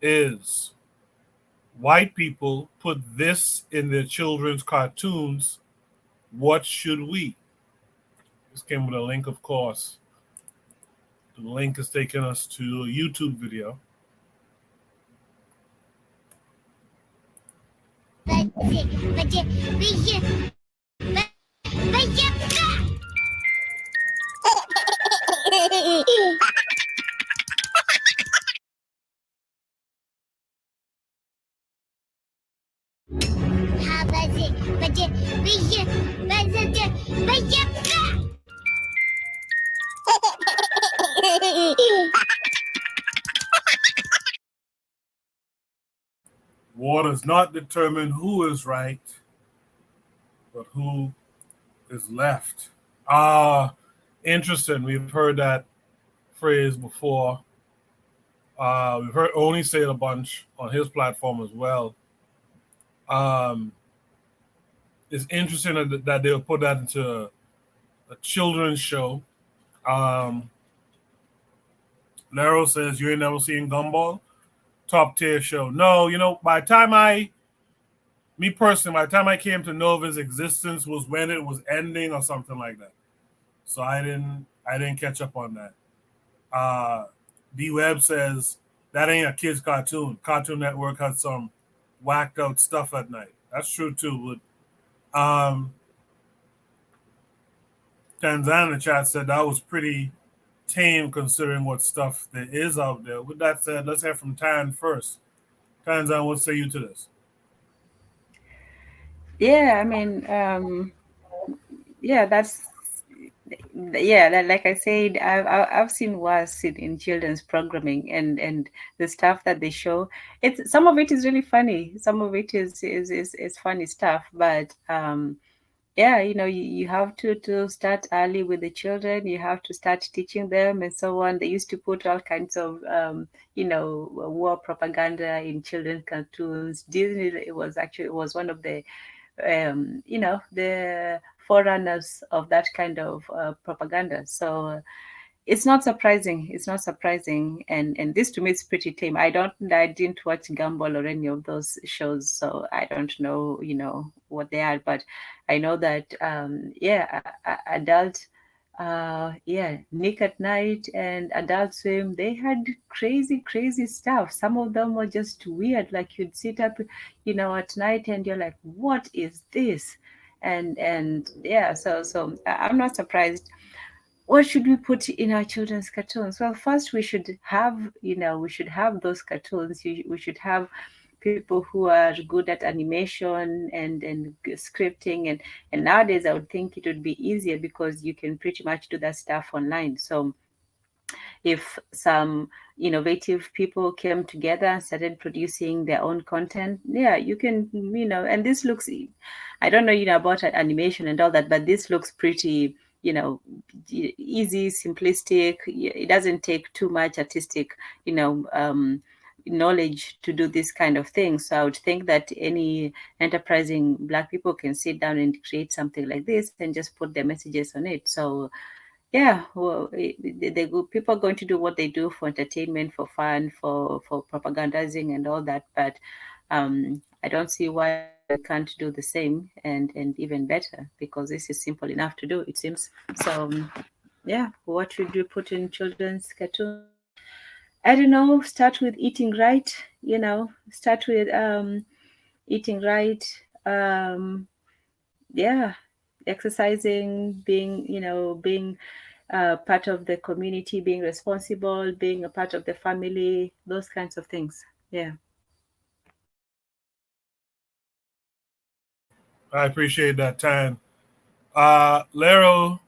is white people put this in their children's cartoons. What should we? This came with a link, of course. The link is taking us to a YouTube video. War does not determine who is right, but who is left. Interesting. We've heard that phrase before. We've heard Oni say it a bunch on his platform as well. Um, it's interesting that they'll put that into a children's show. Um, Lero says you ain't never seen Gumball. Top tier show. No, by the time me personally, by the time I came to know of his existence was when it was ending or something like that. So I didn't catch up on that. D Web says that ain't a kid's cartoon. Cartoon Network had some whacked out stuff at night. That's true too. But Tanzania in the chat said that was pretty tame considering what stuff there is out there. With that said, let's hear from Tan first. Tanzan, what say you to this? Yeah, I mean, yeah, that like I said, I've seen worse in children's programming and the stuff that they show. It's some of it is really funny. Some of it is funny stuff, but yeah, you have to start early with the children. You have to start teaching them and so on. They used to put all kinds of war propaganda in children's cartoons. Disney, it was one of the the forerunners of that kind of propaganda. So it's not surprising. It's not surprising, and this to me is pretty tame. I didn't watch Gumball or any of those shows, so I don't know, what they are. But I know that, yeah, adult, yeah, Nick at Night and Adult Swim, they had crazy, crazy stuff. Some of them were just weird. Like you'd sit up, at night and you're like, what is this? And yeah, so I'm not surprised. What should we put in our children's cartoons? Well, first we should have those cartoons. We should have people who are good at animation and scripting, and nowadays I would think it would be easier because you can pretty much do that stuff online. So if some innovative people came together and started producing their own content, yeah, you can, and this looks, I don't know, about animation and all that, but this looks pretty, easy, simplistic. It doesn't take too much artistic, knowledge to do this kind of thing. So I would think that any enterprising Black people can sit down and create something like this and just put their messages on it. So yeah, well, people are going to do what they do for entertainment, for fun, for propagandizing and all that. But I don't see why we can't do the same and even better, because this is simple enough to do, it seems. So yeah, what should you put in children's cartoons? I don't know. Start with eating right. Start with eating right. Um, yeah, exercising, being part of the community, being responsible, being a part of the family, those kinds of things. Yeah. I appreciate that, Tan. Lero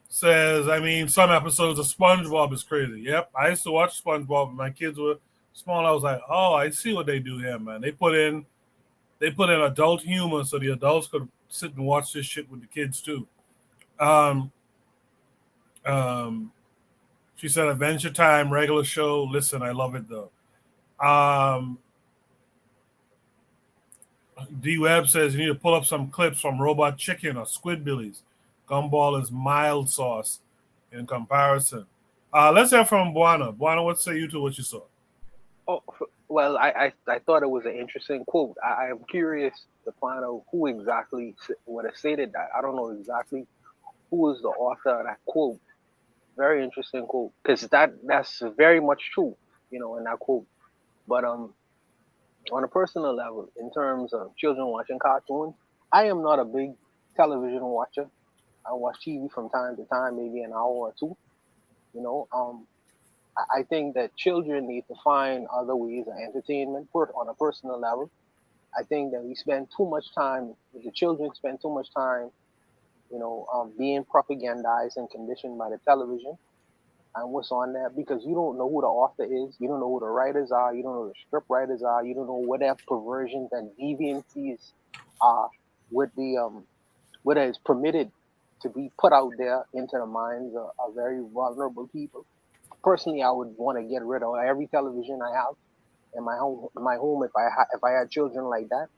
says, I mean, some episodes of SpongeBob is crazy. Yep, I used to watch SpongeBob when my kids were small. I was like, oh, I see what they do here, man. They put in adult humor so the adults could sit and watch this shit with the kids too. Um, um, she said Adventure Time, regular show. Listen, I love it though. Um, D Web says you need to pull up some clips from Robot Chicken or Squidbillies. Gumball is mild sauce in comparison. Let's hear from Buana. Buana, what say you to what you saw? Oh, Well, I thought it was an interesting quote. I am curious to find out who exactly would have stated that. I don't know exactly who is the author of that quote. Very interesting quote, because that's very much true, in that quote. But on a personal level, in terms of children watching cartoons, I am not a big television watcher. I watch TV from time to time, maybe an hour or two. You know, I think that children need to find other ways of entertainment on a personal level. I think that we spend too much time, the children spend too much time, being propagandized and conditioned by the television and what's on there, because you don't know who the author is, you don't know who the writers are, you don't know who the script writers are, you don't know what their perversions and deviancies are, what the what is permitted to be put out there into the minds of very vulnerable people. Personally, I would want to get rid of every television I have in my home. If if I had children like that,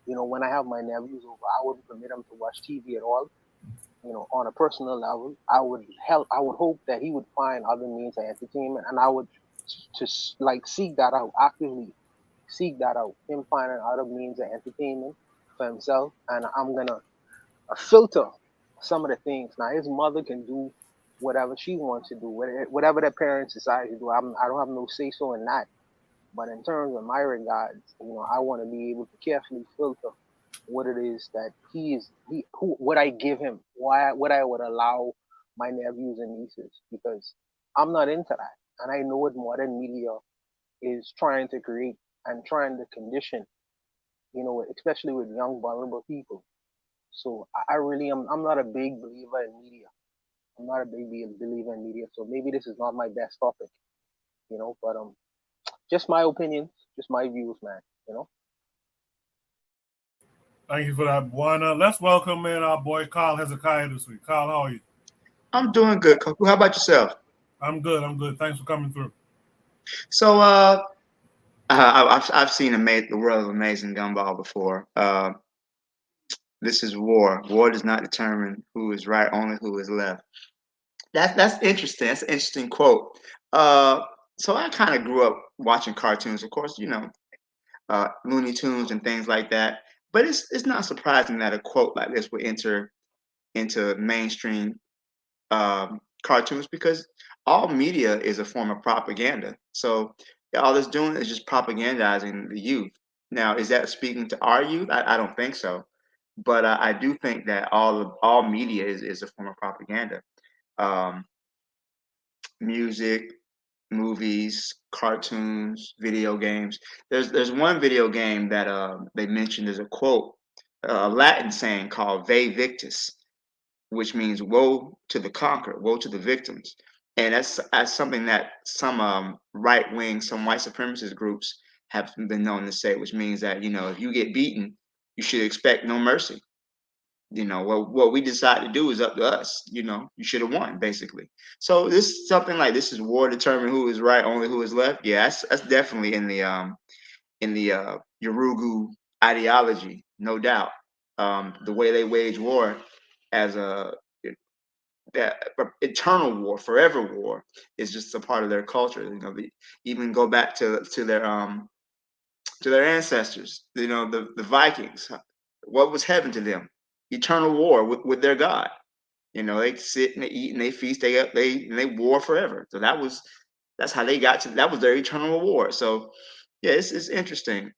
when I have my nephews over, I wouldn't permit them to watch TV at all. On a personal level, I would hope that he would find other means of entertainment, and I would just like seek that out, actively seek that out, him finding other means of entertainment for himself, and I'm gonna filter some of the things. Now his mother can do whatever she wants to do, whatever their parents decide to do. I don't have no say so in that. But in terms of my regards, I want to be able to carefully filter what it is that what I give him, what I would allow my nephews and nieces, because I'm not into that, and I know what modern media is trying to create and trying to condition, especially with young vulnerable people. So I really am. I'm not a big believer in media. I'm not a big believer in media. So maybe this is not my best topic, But just my opinions, just my views, man. You know. Thank you for that, Buana. Let's welcome in our boy Carl Hezekiah this week. Carl, how are you? I'm doing good, Coco. How about yourself? I'm good. I'm good. Thanks for coming through. So, I've seen the world of Amazing Gumball before. This is war. War does not determine who is right, only who is left. That's interesting. That's an interesting quote. Uh, so I kind of grew up watching cartoons, of course, Looney Tunes and things like that. But it's not surprising that a quote like this would enter into mainstream cartoons, because all media is a form of propaganda. So yeah, all it's doing is just propagandizing the youth. Now, is that speaking to our youth? I don't think so, but I do think that all media is a form of propaganda. Um, Music, movies, cartoons, video games. There's one video game that they mentioned as a quote, a Latin saying called "Vae Victis," which means woe to the conquered, woe to the victims. And that's something that some right wing, some white supremacist groups have been known to say, which means that, if you get beaten, you should expect no mercy. What we decide to do is up to us. You should have won, basically. So this something like this is war determine who is right, only who is left. Yeah, that's definitely in the Yurugu ideology, no doubt. The way they wage war as a that eternal war, forever war, is just a part of their culture. Even go back to their ancestors. The Vikings. What was heaven to them? Eternal war with their God. They sit and they eat and they feast. They war forever. So that's how they got to. That was their eternal reward. So yeah, it's interesting.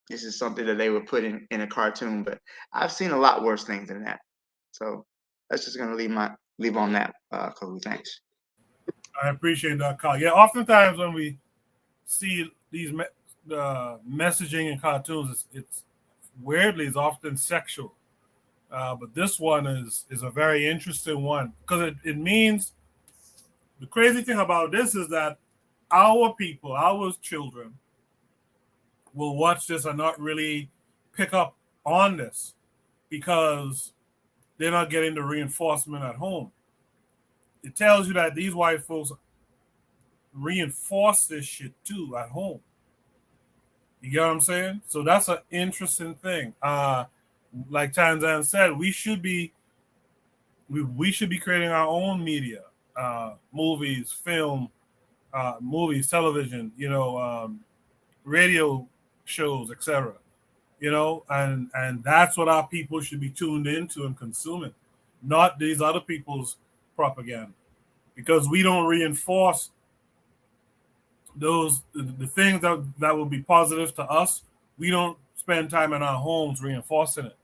This is something that they would put in a cartoon, but I've seen a lot worse things than that. So that's just gonna leave on that. Kobe, thanks. I appreciate that, Carl. Yeah, oftentimes when we see these messaging in cartoons, it's weirdly it's often sexual. But this one is a very interesting one because it means the crazy thing about this is that our people, our children, will watch this and not really pick up on this because they're not getting the reinforcement at home. It tells you that these white folks reinforce this shit too at home. You get what I'm saying? So that's an interesting thing. Like Tanzan said, we should be creating our own media, movies, film, movies, television. radio shows, etc. And that's what our people should be tuned into and consuming, not these other people's propaganda, because we don't reinforce the things that will be positive to us. We don't spend time in our homes reinforcing it,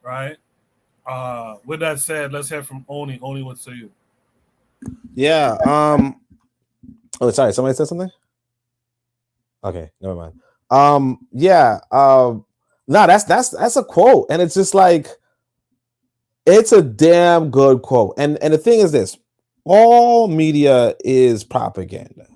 right? With that said, let's hear from Oni. Oni, what say you? Yeah. Oh, sorry. Somebody said something. Okay, never mind. Yeah. No, that's a quote, and it's just like it's a damn good quote. And the thing is this: all media is propaganda.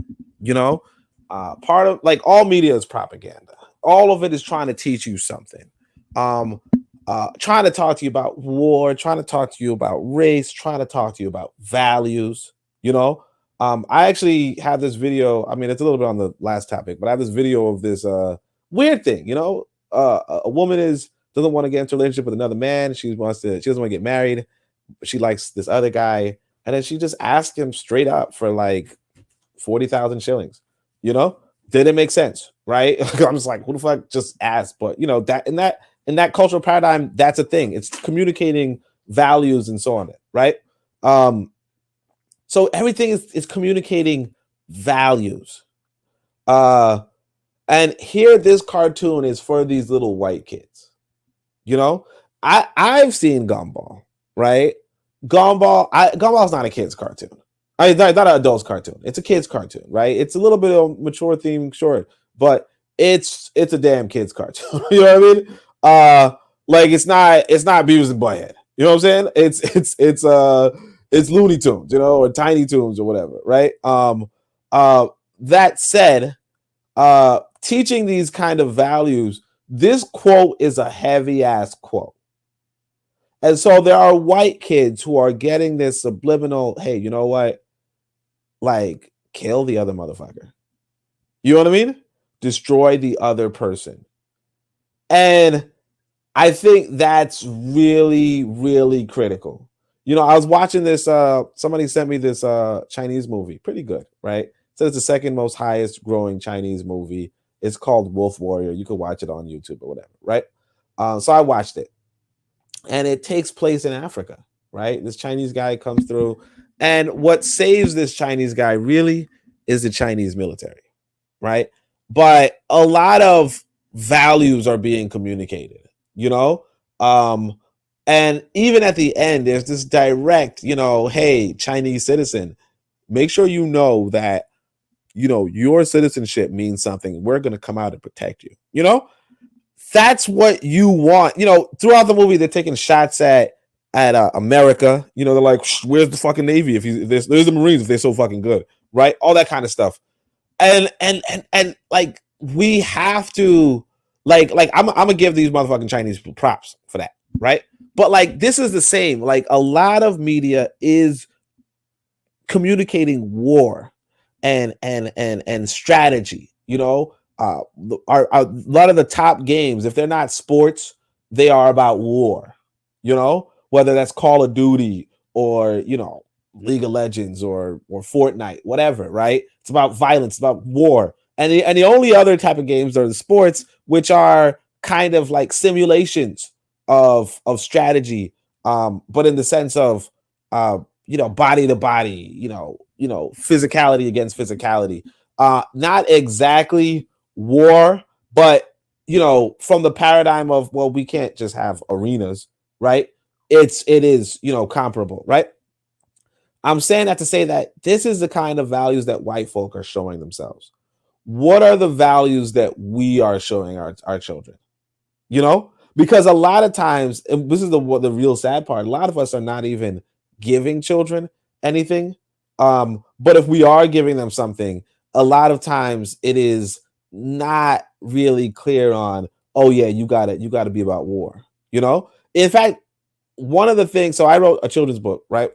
You know, part of like all media is propaganda. All of it is trying to teach you something. Trying to talk to you about war, trying to talk to you about race, trying to talk to you about values. You know, I actually have this video. I mean, it's a little bit on the last topic, but I have this video of this weird thing. You know, a woman doesn't want to get into a relationship with another man. She doesn't want to get married. She likes this other guy, and then she just asked him straight up for like 40,000 shillings. You know, didn't make sense, right? I'm just like, who the fuck just asked? But you know that in that cultural paradigm, that's a thing. It's communicating values and so on, right? So everything is communicating values. And here, this cartoon is for these little white kids. You know, I've seen Gumball, right? Gumball's not a kid's cartoon. Not an adult's cartoon. It's a kid's cartoon, right? It's a little bit of mature theme, short, but it's a damn kid's cartoon. You know what I mean? Like it's not Beavis and Butthead. You know what I'm saying? It's Looney Tunes, you know, or Tiny Toons or whatever, right? That said, teaching these kind of values, this quote is a heavy ass quote. And so there are white kids who are getting this subliminal, hey, you know what? Like, kill the other motherfucker. You know what I mean? Destroy the other person. And I think that's really, really critical. You know, I was watching this, somebody sent me this Chinese movie. Pretty good, right? So it's the second most highest growing Chinese movie. It's called Wolf Warrior. You can watch it on YouTube or whatever, right? So I watched it. And it takes place in Africa, right? This Chinese guy comes through. And what saves this Chinese guy really is the Chinese military, right? But a lot of values are being communicated, you know? And even at the end, there's this direct, you know, hey, Chinese citizen, make sure you know that, you know, your citizenship means something. We're going to come out and protect you, you know? That's what you want. You know, throughout the movie, they're taking shots at America. You know, they're like, where's the fucking Navy? If there's the Marines, if they're so fucking good, right? All that kind of stuff. And like, we have to, like I'm gonna give these motherfucking Chinese people props for that, right? But like, this is the same. Like, a lot of media is communicating war and strategy, you know. A lot of the top games, if they're not sports, they are about war, you know, whether that's Call of Duty or, you know, League of Legends or Fortnite, whatever, right? It's about violence, it's about war. And the only other type of games are the sports, which are kind of like simulations of strategy, but in the sense of you know, body to body, you know, physicality against physicality. Not exactly war, but you know, from the paradigm of, well, we can't just have arenas, right? It is, you know, comparable, right? I'm saying that to say that this is the kind of values that white folk are showing themselves. What are the values that we are showing our children? You know, because a lot of times, and this is the real sad part, a lot of us are not even giving children anything. But if we are giving them something, a lot of times it is not really clear on, oh yeah, you gotta be about war, you know. In fact, one of the things, so I wrote a children's book, right?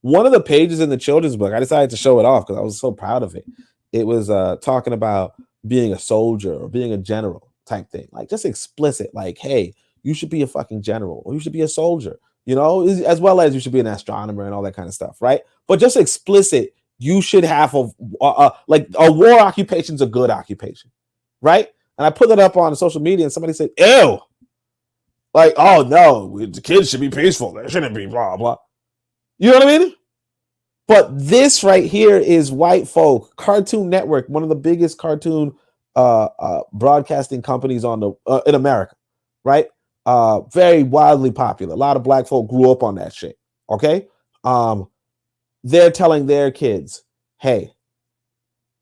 One of the pages in the children's book, I decided to show it off because I was so proud of it. It was talking about being a soldier or being a general type thing, like just explicit, like, hey, you should be a fucking general or you should be a soldier, you know, as well as you should be an astronomer and all that kind of stuff, right? But just explicit you should have like a war occupation is a good occupation, right? And I put that up on social media, and somebody said, "Ew, like, oh no, the kids should be peaceful. They shouldn't be blah blah." You know what I mean? But this right here is white folk. Cartoon Network, one of the biggest cartoon broadcasting companies on the in America, right? Very wildly popular. A lot of black folk grew up on that shit. Okay, they're telling their kids, "Hey,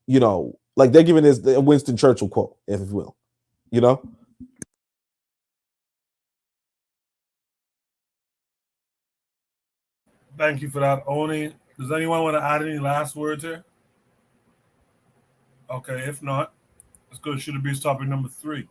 you know, like they're giving this Winston Churchill quote, if you will, you know." Thank you for that, Oni. Does anyone want to add any last words here? Okay, if not, let's go to Should It Be topic number 3.